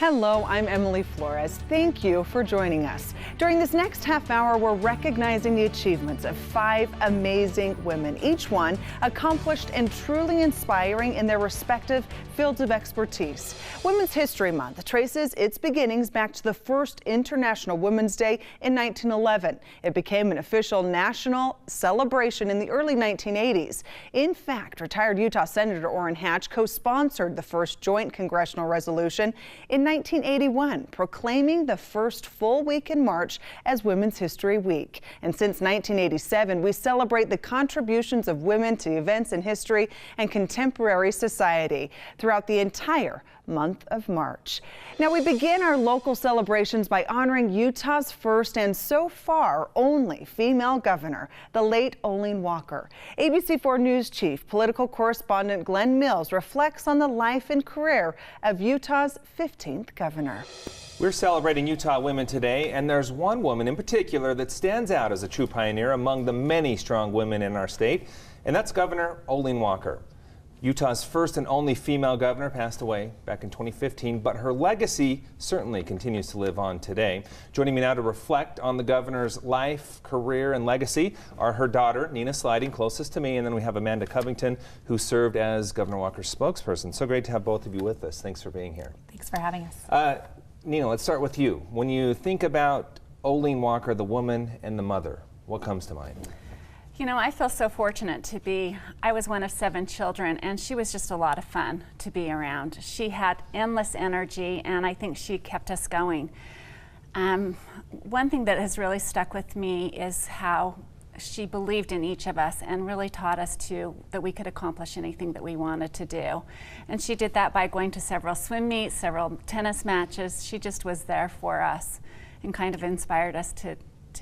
Hello, I'm Emily Flores. Thank you for joining us. During this next half hour, we're recognizing the achievements of 5 amazing women, each one accomplished and truly inspiring in their respective fields of expertise. Women's History Month traces its beginnings back to the first International Women's Day in 1911. It became an official national celebration in the early 1980s. In fact, retired Utah Senator Orrin Hatch co-sponsored the first joint congressional resolution in 1981, proclaiming the first full week in March as Women's History Week. And since 1987, we celebrate the contributions of women to events in history and contemporary society throughout the entire month of March. Now, we begin our local celebrations by honoring Utah's first and so far only female governor, the late Olene Walker. ABC4 News Chief Political Correspondent Glenn Mills reflects on the life and career of Utah's 15th governor. We're celebrating Utah women today, and there's one woman in particular that stands out as a true pioneer among the many strong women in our state, and that's Governor Olene Walker. Utah's first and only female governor passed away back in 2015, but her legacy certainly continues to live on today. Joining me now to reflect on the governor's life, career, and legacy are her daughter, Nina Sliding, closest to me, and then we have Amanda Covington, who served as Governor Walker's spokesperson. So great to have both of you with us. Thanks for being here. Thanks for having us. Nina, let's start with you. When you think about Olene Walker, the woman and the mother, what comes to mind? You know, I feel so fortunate to be, I was one of 7 children, and she was just a lot of fun to be around. She had endless energy, and I think she kept us going. One thing that has really stuck with me is how she believed in each of us and really taught us that we could accomplish anything that we wanted to do. And she did that by going to several swim meets, several tennis matches. She just was there for us and kind of inspired us to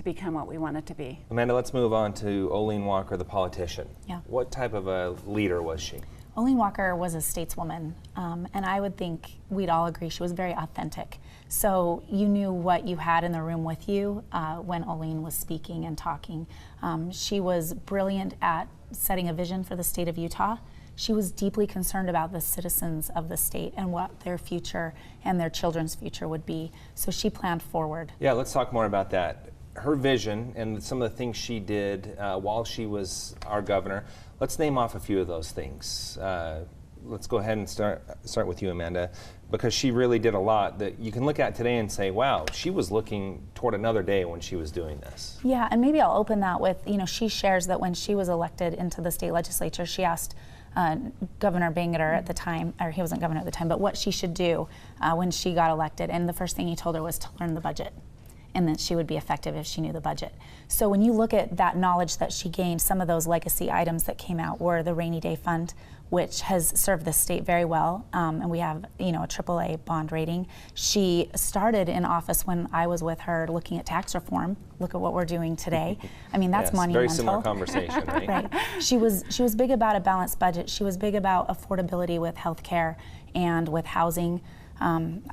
become what we wanted to be. Amanda, let's move on to Olene Walker, the politician. Yeah. What type of a leader was she? Olene Walker was a stateswoman, and I would think we'd all agree she was very authentic. So you knew what you had in the room with you when Olene was speaking and talking. She was brilliant at setting a vision for the state of Utah. She was deeply concerned about the citizens of the state and what their future and their children's future would be. So she planned forward. Yeah, let's talk more about that. Her vision and some of the things she did while she was our governor. Let's name off a few of those things. Let's go ahead and start with you, Amanda, because she really did a lot that you can look at today and say, wow, she was looking toward another day when she was doing this. Yeah, and maybe I'll open that with, she shares that when she was elected into the state legislature, she asked Governor Bangerter at the time, or he wasn't governor at the time, but what she should do when she got elected. And the first thing he told her was to learn the budget, and that she would be effective if she knew the budget. So when you look at that knowledge that she gained, some of those legacy items that came out were the Rainy Day Fund, which has served the state very well, and we have a AAA bond rating. She started in office when I was with her looking at tax reform. Look at what we're doing today. I mean, that's monumental. Very similar conversation, right? Right. She was big about a balanced budget. She was big about affordability with health care and with housing.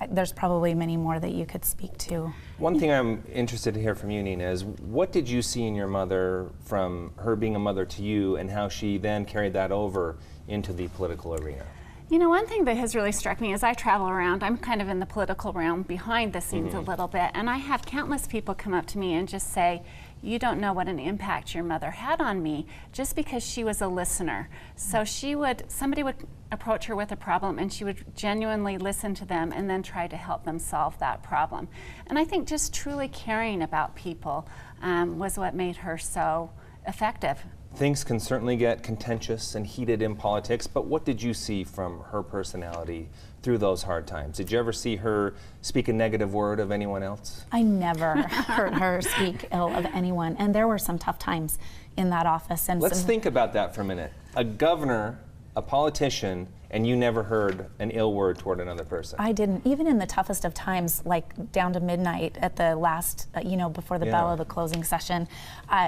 There's probably many more that you could speak to. One thing I'm interested to hear from you, Nina, is what did you see in your mother from her being a mother to you and how she then carried that over into the political arena? You know, one thing that has really struck me as I travel around, I'm kind of in the political realm behind the scenes a little bit, and I have countless people come up to me and just say, you don't know what an impact your mother had on me, just because she was a listener. So somebody would approach her with a problem and she would genuinely listen to them and then try to help them solve that problem. And I think just truly caring about people was what made her so effective. Things can certainly get contentious and heated in politics, but what did you see from her personality through those hard times? Did you ever see her speak a negative word of anyone else? I never heard her speak ill of anyone, and there were some tough times in that office. And let's think about that for a minute. A governor, a politician, and you never heard an ill word toward another person. I didn't. Even in the toughest of times, like down to midnight at the last, before the bell of the closing session,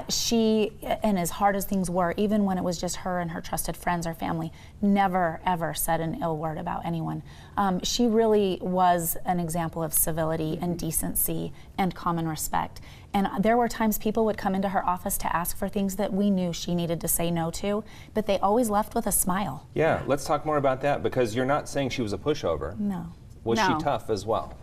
she, and as hard as things were, even when it was just her and her trusted friends or family, never, ever said an ill word about anyone. She really was an example of civility and decency and common respect. And there were times people would come into her office to ask for things that we knew she needed to say no to, but they always left with a smile. Yeah, let's talk more about that, because you're not saying she was a pushover. No. Was No. she tough as well?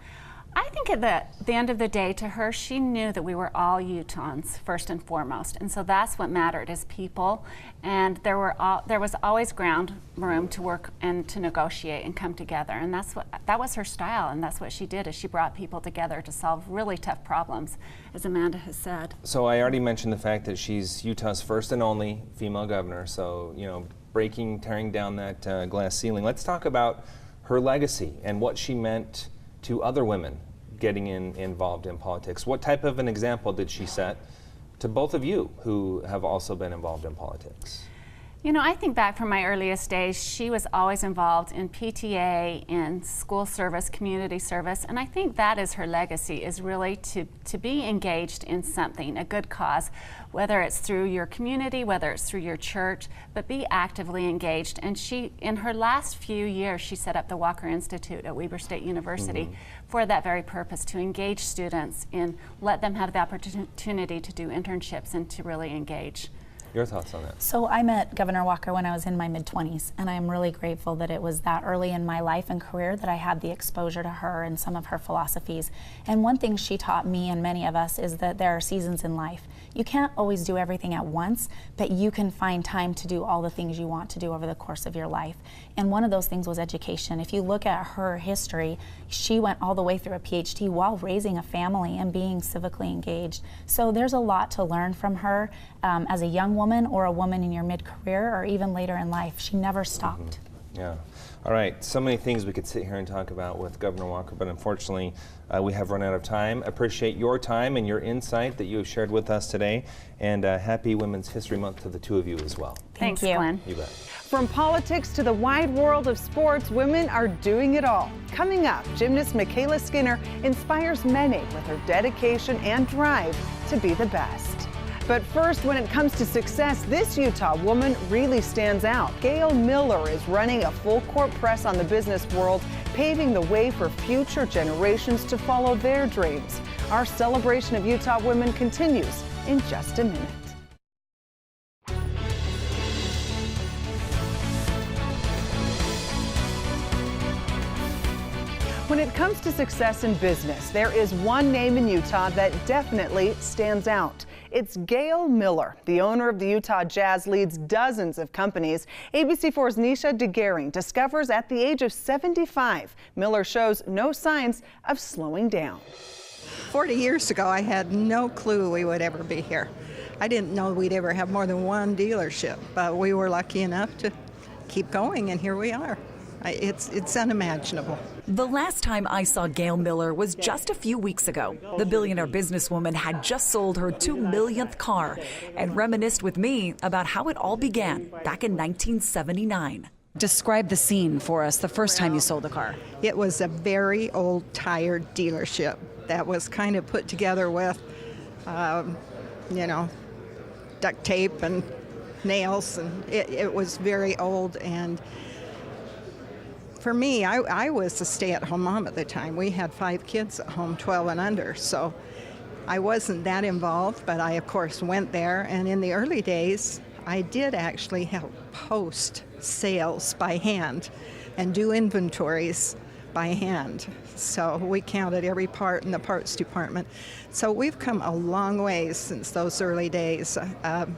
I think at the end of the day, to her, she knew that we were all Utahns first and foremost, and so that's what mattered as people. And there was always ground room to work and to negotiate and come together, and that was her style, and that's what she did. Is she brought people together to solve really tough problems, as Amanda has said. So I already mentioned the fact that she's Utah's first and only female governor. So tearing down that glass ceiling. Let's talk about her legacy and what she meant to other women getting involved in politics. What type of an example did she set to both of you who have also been involved in politics? I think back from my earliest days, she was always involved in PTA, in school service, community service, and I think that is her legacy, is really to be engaged in something, a good cause, whether it's through your community, whether it's through your church, but be actively engaged. And she, in her last few years, she set up the Walker Institute at Weber State University for that very purpose, to engage students and let them have the opportunity to do internships and to really engage. Your thoughts on that? So I met Governor Walker when I was in my mid-20s, and I'm really grateful that it was that early in my life and career that I had the exposure to her and some of her philosophies. And one thing she taught me and many of us is that there are seasons in life. You can't always do everything at once, but you can find time to do all the things you want to do over the course of your life. And one of those things was education. If you look at her history, she went all the way through a PhD while raising a family and being civically engaged. So there's a lot to learn from her as a young woman or a woman in your mid-career or even later in life. She never stopped. Yeah. All right. So many things we could sit here and talk about with Governor Walker, but unfortunately we have run out of time. Appreciate your time and your insight that you have shared with us today, and happy Women's History Month to the two of you as well. Thanks, you. Glenn. You bet. From politics to the wide world of sports, women are doing it all. Coming up, gymnast Michaela Skinner inspires many with her dedication and drive to be the best. But first, when it comes to success, this Utah woman really stands out. Gail Miller is running a full-court press on the business world, paving the way for future generations to follow their dreams. Our celebration of Utah women continues in just a minute. When it comes to success in business, there is one name in Utah that definitely stands out. It's Gail Miller. The owner of the Utah Jazz leads dozens of companies. ABC4's Nisha DeGaring discovers at the age of 75, Miller shows no signs of slowing down. 40 years ago, I had no clue we would ever be here. I didn't know we'd ever have more than one dealership, but we were lucky enough to keep going, and here we are. It's unimaginable. The last time I saw Gail Miller was just a few weeks ago. The billionaire businesswoman had just sold her 2 millionth car and reminisced with me about how it all began back in 1979. Describe the scene for us the first time you sold a car. It was a very old, tired dealership that was kind of put together with, duct tape and nails, and it was very old. And for me, I was a stay-at-home mom at the time. We had 5 kids at home, 12 and under, so I wasn't that involved, but I, of course, went there. And in the early days, I did actually help post sales by hand and do inventories by hand. So we counted every part in the parts department. So we've come a long ways since those early days.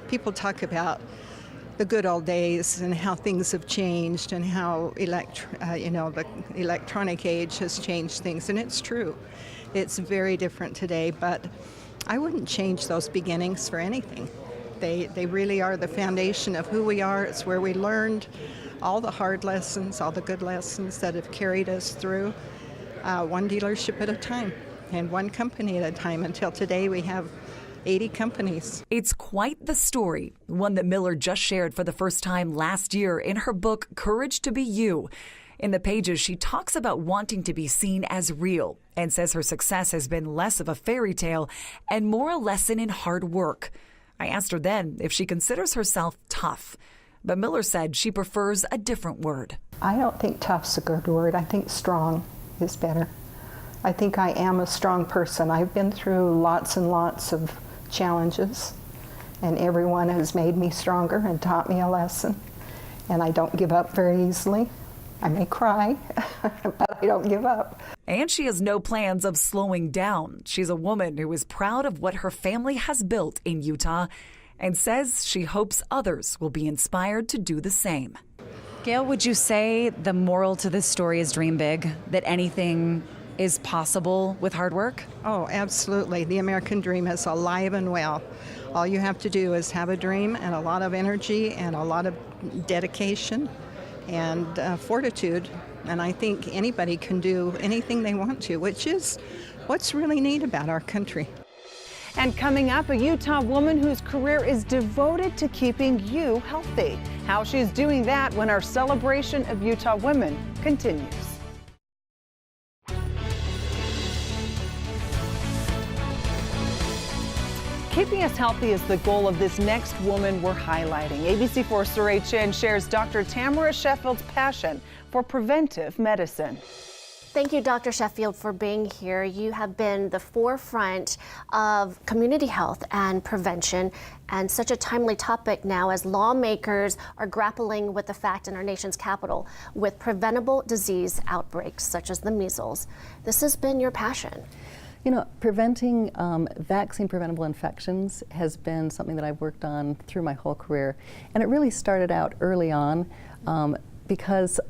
People talk about the good old days and how things have changed and how the electronic age has changed things, and it's true. It's very different today, but I wouldn't change those beginnings for anything. They really are the foundation of who we are. It's where we learned all the hard lessons, all the good lessons that have carried us through, one dealership at a time and one company at a time, until today we have 80 companies. It's quite the story, one that Miller just shared for the first time last year in her book, Courage to Be You. In the pages, she talks about wanting to be seen as real and says her success has been less of a fairy tale and more a lesson in hard work. I asked her then if she considers herself tough, but Miller said she prefers a different word. I don't think tough's a good word. I think strong is better. I think I am a strong person. I've been through lots and lots of challenges, and everyone has made me stronger and taught me a lesson. And I don't give up very easily. I may cry, but You don't give up. And she has no plans of slowing down. She's a woman who is proud of what her family has built in Utah and says she hopes others will be inspired to do the same. Gail, would you say the moral to this story is dream big, that anything is possible with hard work? Oh, absolutely. The American dream is alive and well. All you have to do is have a dream and a lot of energy and a lot of dedication and fortitude. And I think anybody can do anything they want to, which is what's really neat about our country. And coming up, a Utah woman whose career is devoted to keeping you healthy. How she's doing that when our celebration of Utah women continues. Keeping us healthy is the goal of this next woman we're highlighting. ABC4 Surrey Chin shares Dr. Tamara Sheffield's passion for preventive medicine. Thank you, Dr. Sheffield, for being here. You have been the forefront of community health and prevention, and such a timely topic now as lawmakers are grappling with the fact in our nation's capital with preventable disease outbreaks such as the measles. This has been your passion. You know, preventing vaccine-preventable infections has been something that I've worked on through my whole career. And it really started out early on because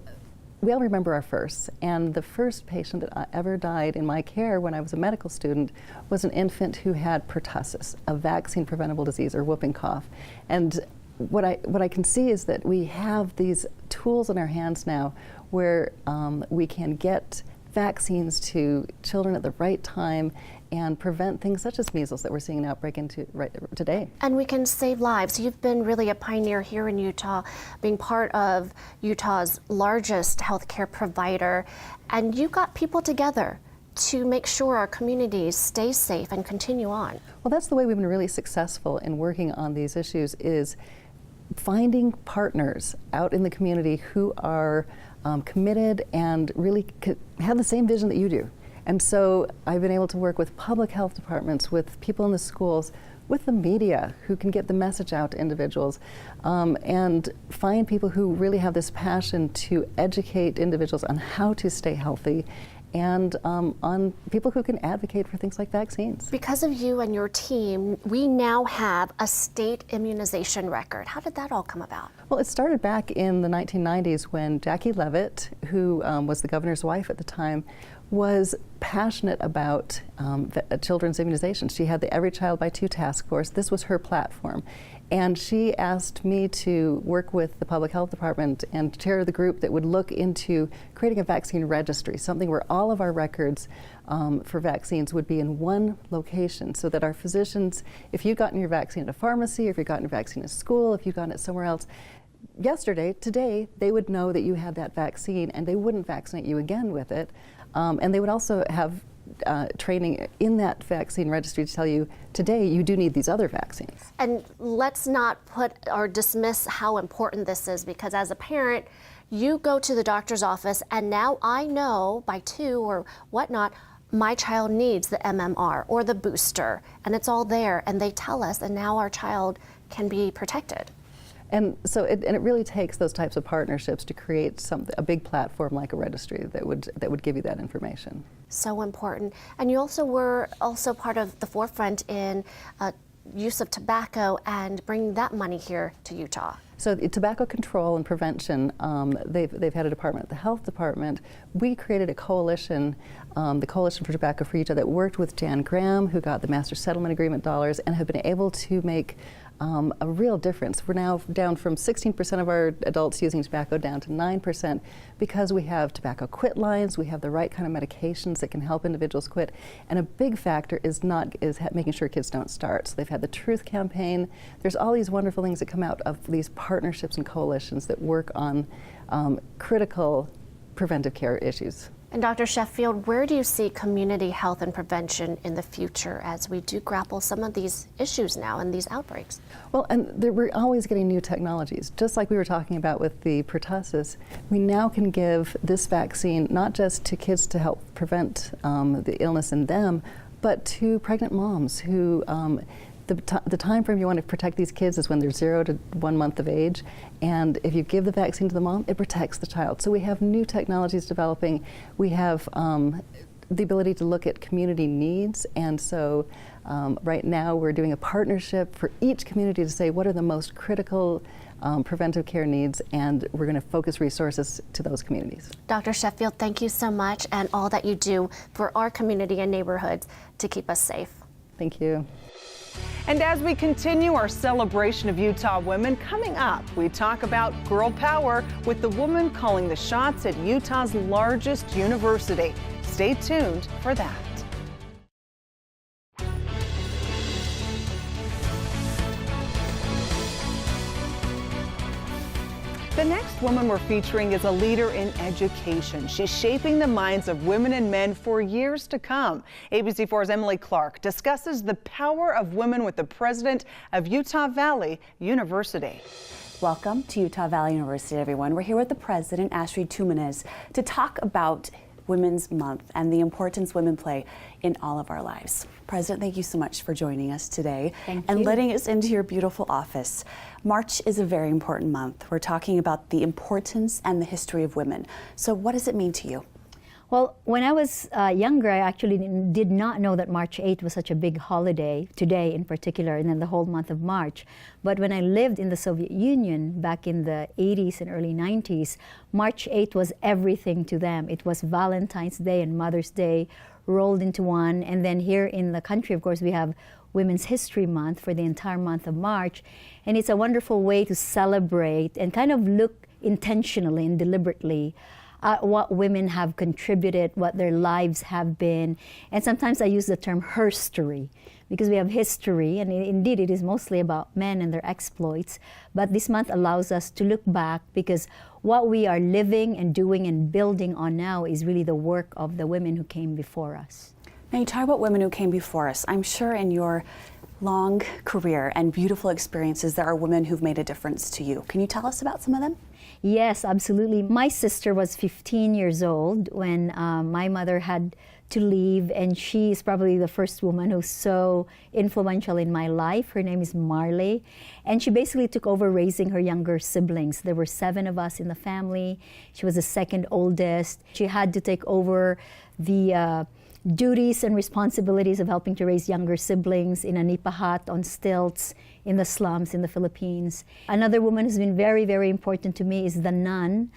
we all remember our firsts. And the first patient that ever died in my care when I was a medical student was an infant who had pertussis, a vaccine-preventable disease, or whooping cough. And what I can see is that we have these tools in our hands now where we can get vaccines to children at the right time and prevent things such as measles that we're seeing an outbreak into right today. And we can save lives. You've been really a pioneer here in Utah, being part of Utah's largest healthcare provider, and you got people together to make sure our communities stay safe and continue on. Well, that's the way we've been really successful in working on these issues, is finding partners out in the community who are committed and really have the same vision that you do. And so I've been able to work with public health departments, with people in the schools, with the media who can get the message out to individuals, and find people who really have this passion to educate individuals on how to stay healthy, and on people who can advocate for things like vaccines. Because of you and your team, we now have a state immunization record. How did that all come about? Well, it started back in the 1990s when Jackie Leavitt, who was the governor's wife at the time, was passionate about children's immunization. She had the Every Child by Two task force. This was her platform. And she asked me to work with the public health department and chair the group that would look into creating a vaccine registry, something where all of our records for vaccines would be in one location, so that our physicians, if you've gotten your vaccine at a pharmacy, if you've gotten your vaccine at school, if you've gotten it somewhere else, today, they would know that you had that vaccine and they wouldn't vaccinate you again with it. And they would also have training in that vaccine registry to tell you, today you do need these other vaccines. And let's not put or dismiss how important this is, because as a parent, you go to the doctor's office and now I know by 2 or whatnot, my child needs the MMR or the booster, and it's all there and they tell us, and now our child can be protected. And so it really takes those types of partnerships to create a big platform like a registry that would give you that information. So important. And you also were part of the forefront in use of tobacco and bringing that money here to Utah. So tobacco control and prevention, they've had a department, the health department. We created a coalition, the Coalition for Tobacco for Utah, that worked with Jan Graham, who got the Master Settlement Agreement dollars, and have been able to make a real difference. We're now down from 16% of our adults using tobacco down to 9%, because we have tobacco quit lines, we have the right kind of medications that can help individuals quit, and a big factor is making sure kids don't start. So they've had the Truth campaign. There's all these wonderful things that come out of these partnerships and coalitions that work on critical preventive care issues. And Dr. Sheffield, where do you see community health and prevention in the future as we do grapple some of these issues now and these outbreaks? Well, and we're always getting new technologies. Just like we were talking about with the pertussis, we now can give this vaccine not just to kids to help prevent the illness in them, but to pregnant moms who the time frame you want to protect these kids is when they're 0 to 1 month of age, and if you give the vaccine to the mom, it protects the child. So we have new technologies developing. We have the ability to look at community needs, and so right now we're doing a partnership for each community to say what are the most critical preventive care needs, and we're going to focus resources to those communities. Dr. Sheffield, thank you so much, and all that you do for our community and neighborhoods to keep us safe. Thank you. And as we continue our celebration of Utah women, coming up, we talk about girl power with the woman calling the shots at Utah's largest university. Stay tuned for that. The next woman we're featuring is a leader in education. She's shaping the minds of women and men for years to come. ABC4's Emily Clark discusses the power of women with the president of Utah Valley University. Welcome to Utah Valley University, everyone. We're here with the president, Ashri Tumanes, to talk about Women's Month and the importance women play in all of our lives. President, thank you so much for joining us today and letting us into your beautiful office. March is a very important month. We're talking about the importance and the history of women. So what does it mean to you? Well, when I was younger, I actually did not know that March 8th was such a big holiday, today in particular, and then the whole month of March. But when I lived in the Soviet Union back in the 80s and early 90s, March 8th was everything to them. It was Valentine's Day and Mother's Day rolled into one. And then here in the country, of course, we have Women's History Month for the entire month of March. And it's a wonderful way to celebrate and kind of look intentionally and deliberately what women have contributed, what their lives have been. And sometimes I use the term herstory, because we have history, and indeed it is mostly about men and their exploits. But this month allows us to look back, because what we are living and doing and building on now is really the work of the women who came before us. Now, you talk about women who came before us. I'm sure in your long career and beautiful experiences, there are women who've made a difference to you. Can you tell us about some of them? Yes, absolutely. My sister was 15 years old when my mother had to leave, and she is probably the first woman who's so influential in my life. Her name is Marley, and she basically took over raising her younger siblings. There were 7 of us in the family. She was the second oldest. She had to take over the duties and responsibilities of helping to raise younger siblings in a nipa hut on stilts in the slums in the Philippines. Another woman who's been very, very important to me is the nun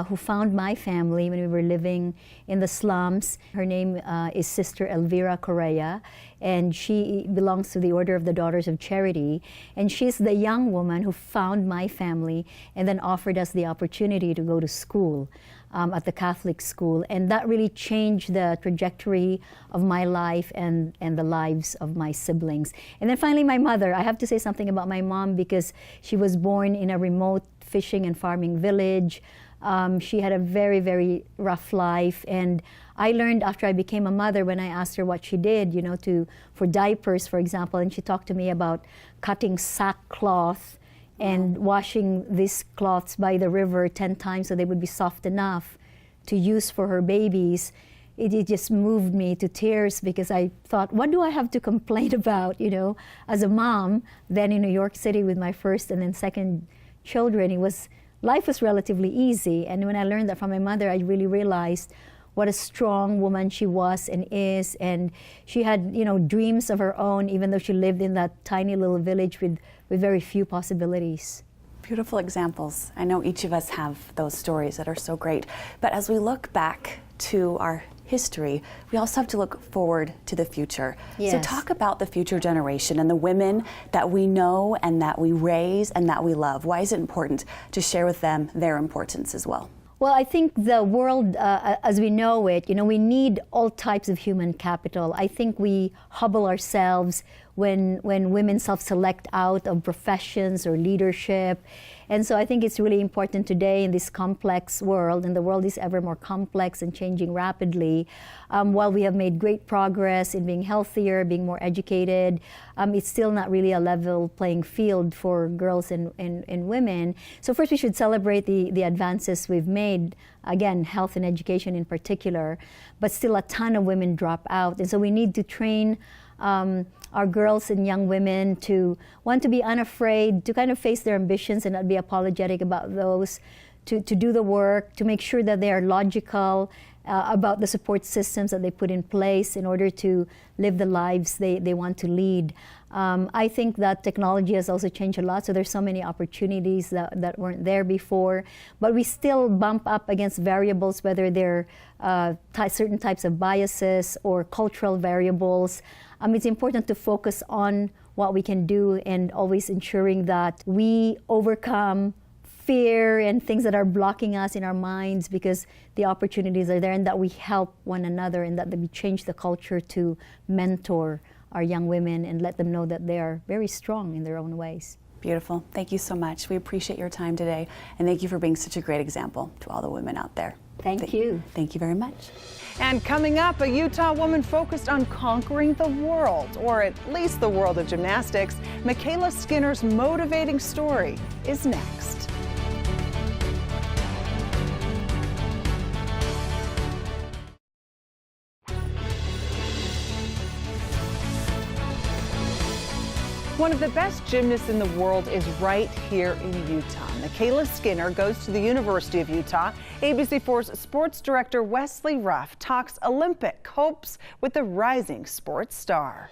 who found my family when we were living in the slums. Her name is Sister Elvira Correa, and she belongs to the Order of the Daughters of Charity. And she's the young woman who found my family and then offered us the opportunity to go to school at the Catholic school. And that really changed the trajectory of my life and the lives of my siblings. And then finally, my mother. I have to say something about my mom, because she was born in a remote fishing and farming village. She had a very, very rough life, and I learned after I became a mother, when I asked her what she did, for diapers, for example, and she talked to me about cutting sackcloth and washing these cloths by the river 10 times so they would be soft enough to use for her babies. It just moved me to tears, because I thought, what do I have to complain about, as a mom, then in New York City with my first and then second children. Life was relatively easy, and when I learned that from my mother, I really realized what a strong woman she was and is, and she had, dreams of her own, even though she lived in that tiny little village with very few possibilities. Beautiful examples. I know each of us have those stories that are so great, but as we look back to our history, we also have to look forward to the future. Yes. So talk about the future generation and the women that we know and that we raise and that we love. Why is it important to share with them their importance as well? Well, I think the world, as we know it, we need all types of human capital. I think we hobble ourselves when women self-select out of professions or leadership. And so I think it's really important today in this complex world, and the world is ever more complex and changing rapidly. While we have made great progress in being healthier, being more educated, it's still not really a level playing field for girls and women. So first we should celebrate the advances we've made, again, health and education in particular, but still a ton of women drop out. And so we need to train our girls and young women to want to be unafraid, to kind of face their ambitions and not be apologetic about those, to do the work, to make sure that they are logical about the support systems that they put in place in order to live the lives they want to lead. I think that technology has also changed a lot, so there's so many opportunities that weren't there before, but we still bump up against variables, whether they're certain types of biases or cultural variables. It's important to focus on what we can do and always ensuring that we overcome fear and things that are blocking us in our minds, because the opportunities are there, and that we help one another, and that we change the culture to mentor our young women and let them know that they are very strong in their own ways. Beautiful. Thank you so much. We appreciate your time today, and thank you for being such a great example to all the women out there. Thank you. Thank you very much. And coming up, a Utah woman focused on conquering the world, or at least the world of gymnastics. Michaela Skinner's motivating story is next. One of the best gymnasts in the world is right here in Utah. Michaela Skinner goes to the University of Utah. ABC4's sports director Wesley Ruff talks Olympic hopes with the rising sports star.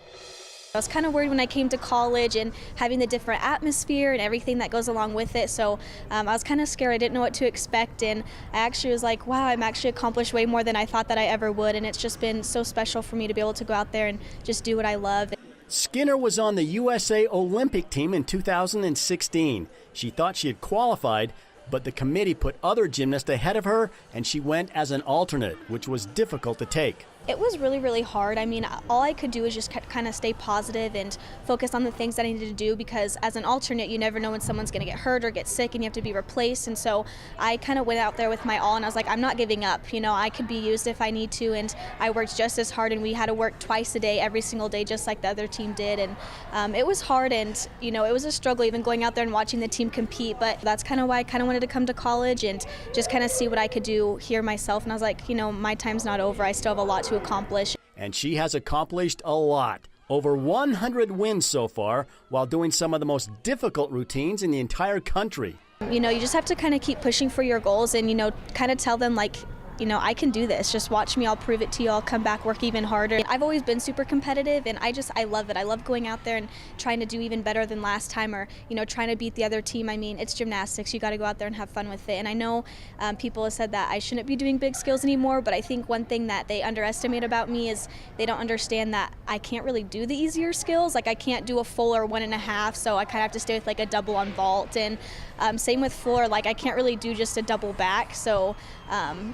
I was kind of worried when I came to college and having the different atmosphere and everything that goes along with it, so I was kind of scared. I didn't know what to expect, and I actually was like, wow, I'm actually accomplished way more than I thought that I ever would, and it's just been so special for me to be able to go out there and just do what I love. Skinner was on the USA Olympic team in 2016. She thought she had qualified, but the committee put other gymnasts ahead of her, and she went as an alternate, which was difficult to take. It was really, really hard. I mean, all I could do is just kind of stay positive and focus on the things that I needed to do, because as an alternate, you never know when someone's going to get hurt or get sick and you have to be replaced. And so I kind of went out there with my all, and I was like, I'm not giving up. You know, I could be used if I need to, and I worked just as hard, and we had to work twice a day, every single day, just like the other team did. And it was hard, and, you know, it was a struggle even going out there and watching the team compete, but that's kind of why I kind of wanted to come to college and just kind of see what I could do here myself. And I was like, you know, my time's not over. I still have a lot to accomplish. And she has accomplished a lot. Over 100 wins so far, while doing some of the most difficult routines in the entire country. You know, you just have to kind of keep pushing for your goals and, you know, kind of tell them, like, you know, I can do this. Just watch me. I'll prove it to you. I'll come back, work even harder. I've always been super competitive, and I love it. I love going out there and trying to do even better than last time, or, you know, trying to beat the other team. I mean, it's gymnastics. You got to go out there and have fun with it. And I know people have said that I shouldn't be doing big skills anymore, but I think one thing that they underestimate about me is they don't understand that I can't really do the easier skills. Like, I can't do a full or 1.5, so I kind of have to stay with like a double on vault. And same with floor. Like, I can't really do just a double back. So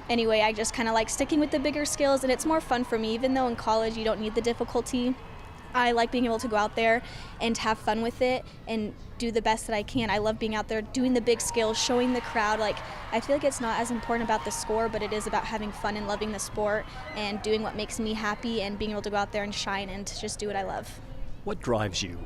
anyway, I just kind of like sticking with the bigger skills, and it's more fun for me. Even though in college you don't need the difficulty, I like being able to go out there and have fun with it and do the best that I can. I love being out there doing the big skills, showing the crowd. Like, I feel like it's not as important about the score, but it is about having fun and loving the sport and doing what makes me happy and being able to go out there and shine and just do what I love. What drives you?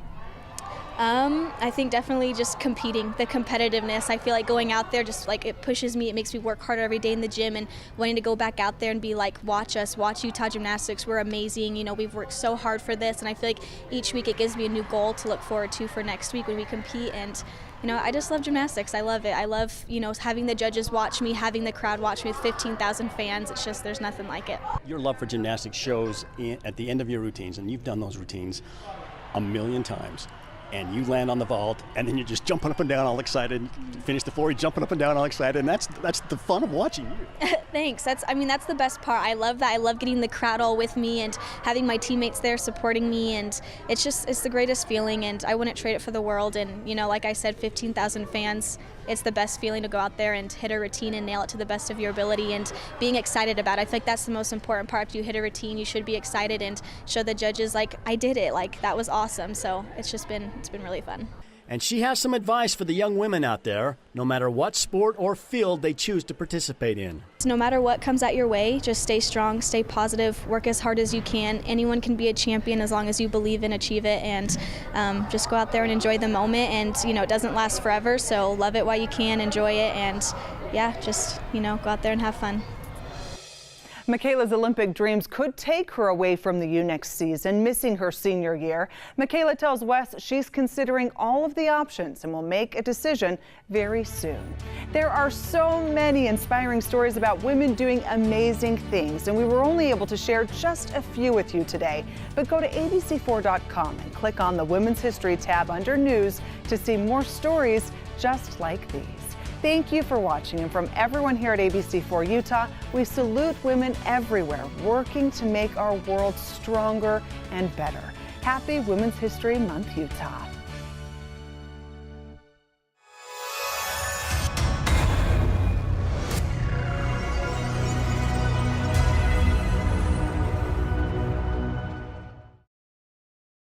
I think definitely just competing, the competitiveness. I feel like going out there just like it pushes me, it makes me work harder every day in the gym, and wanting to go back out there and be like, watch us, watch Utah Gymnastics, we're amazing, you know, we've worked so hard for this. And I feel like each week it gives me a new goal to look forward to for next week when we compete. And, you know, I just love gymnastics. I love it. I love, you know, having the judges watch me, having the crowd watch me with 15,000 fans. It's just, there's nothing like it. Your love for gymnastics shows at the end of your routines, and you've done those routines a million times. And you land on the vault, and then you're just jumping up and down all excited. You finish the floor, you're jumping up and down all excited, and that's the fun of watching you. Thanks. That's the best part. I love that. I love getting the crowd all with me and having my teammates there supporting me, and it's the greatest feeling, and I wouldn't trade it for the world. And, you know, like I said, 15,000 fans, it's the best feeling to go out there and hit a routine and nail it to the best of your ability, and being excited about it. I feel like that's the most important part. If you hit a routine, you should be excited and show the judges, like, I did it, like, that was awesome. So it's been really fun. And she has some advice for the young women out there, no matter what sport or field they choose to participate in. No matter what comes at your way, just stay strong, stay positive, work as hard as you can. Anyone can be a champion as long as you believe and achieve it, and just go out there and enjoy the moment. And, you know, it doesn't last forever, so love it while you can, enjoy it, and yeah, just, you know, go out there and have fun. Michaela's Olympic dreams could take her away from the U next season, missing her senior year. Michaela tells Wes she's considering all of the options and will make a decision very soon. There are so many inspiring stories about women doing amazing things, and we were only able to share just a few with you today. But go to ABC4.com and click on the Women's History tab under News to see more stories just like these. Thank you for watching, and from everyone here at ABC4 Utah, we salute women everywhere working to make our world stronger and better. Happy Women's History Month, Utah.